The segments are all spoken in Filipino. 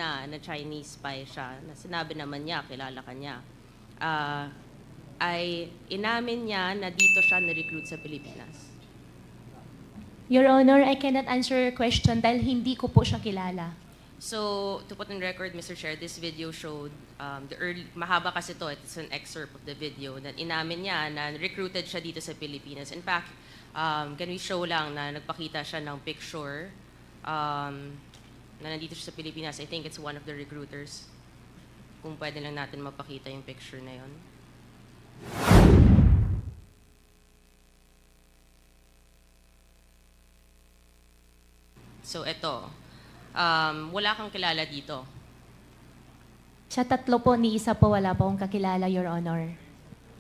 na Chinese spy siya, na sinabi naman niya, kilala ka niya, ay inamin niya na dito siya na-recruit sa Pilipinas. Your Honor, I cannot answer your question dahil hindi ko po siya kilala. So, to put on record, Mr. Chair, this video showed mahaba kasi to, it's an excerpt of the video, na inamin niya na recruited siya dito sa Pilipinas. In fact, can we show lang na nagpakita siya ng picture na nandito siya sa Pilipinas. I think it's one of the recruiters. Kung pwede lang natin mapakita yung picture na yon. So, ito. Wala kang kilala dito. Sa tatlo po, ni isa po wala po akong kakilala, Your Honor.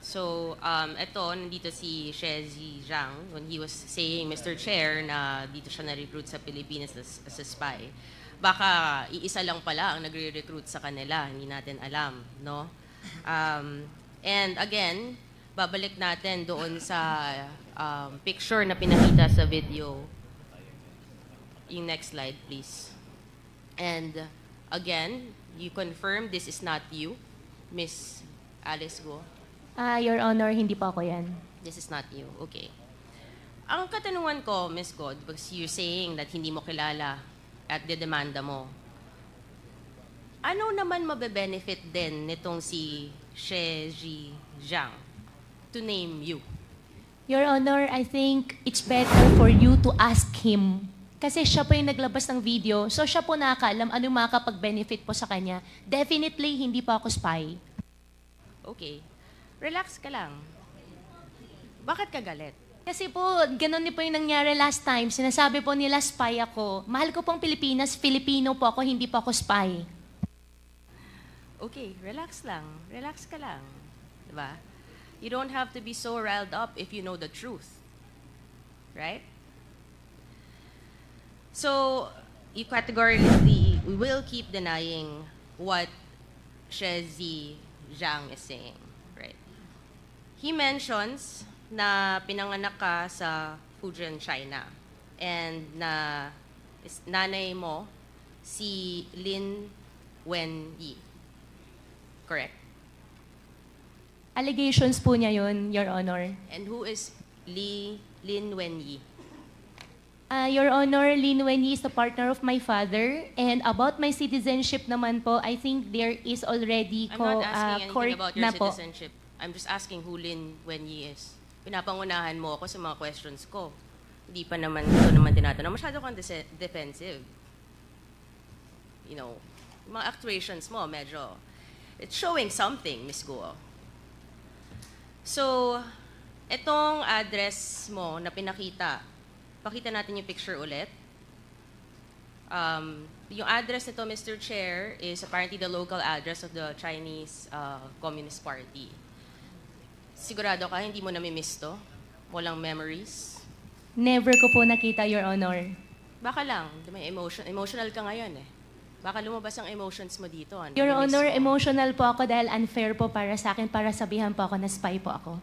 So, ito, nandito si Shezi Zhang when he was saying, Mr. Chair, na dito siya na-recruit sa Pilipinas as a spy. Baka iisa lang pala ang nagre-recruit sa kanila, hindi natin alam, no? And again, babalik natin doon sa picture na pinakita sa video. Yung next slide, please. And again, you confirm this is not you, Miss Alice Go. Your Honor, hindi po ako yan. This is not you. Okay. Ang katanungan ko, Miss God, because you're saying that hindi mo kilala at dedemanda mo, ano naman mabe-benefit din nitong si Shezi Zhang to name you? Your Honor, I think it's better for you to ask him. Kasi siya po yung naglabas ng video, so siya po nakakaalam ano yung makakapag-benefit po sa kanya. Definitely, hindi po ako spy. Okay. Relax ka lang. Bakit ka galit? Kasi po, ganun din po yung nangyari last time. Sinasabi po nila spy ako. Mahal ko pong Pilipinas, Filipino po ako, hindi po ako spy. Okay, relax lang. Relax ka lang. Diba? You don't have to be so riled up if you know the truth. Right? So, you categorically will keep denying what Shezi Zhang is saying, right? He mentions na pinanganak ka sa Fujian, China, and na nanay mo si Lin Wenyi. Correct? Allegations po niya yun, Your Honor. And who is Lin Wenyi? Your Honor, Lin Wenyi is the partner of my father. And about my citizenship naman po, I think there is already I'm not asking court anything about your na po. citizenship. I'm just asking who Lin Wenyi is. Pinapangunahan mo ako sa mga questions ko. Hindi pa naman ito naman tinatanong. Masyado kang defensive. You know, mga actuations mo, medyo, it's showing something, Miss Guo. So, itong address mo na pinakita, pakita natin yung picture ulit. Yung address nito, Mr. Chair, is apparently the local address of the Chinese Communist Party. Sigurado ka, hindi mo nami-miss to? Walang memories? Never ko po nakita, Your Honor. Baka lang, may emotional ka ngayon eh. Baka lumabas ang emotions mo dito. Your Nami-miss Honor, mo. emotional po ako dahil unfair po para sa akin para sabihan po ako na spy po ako.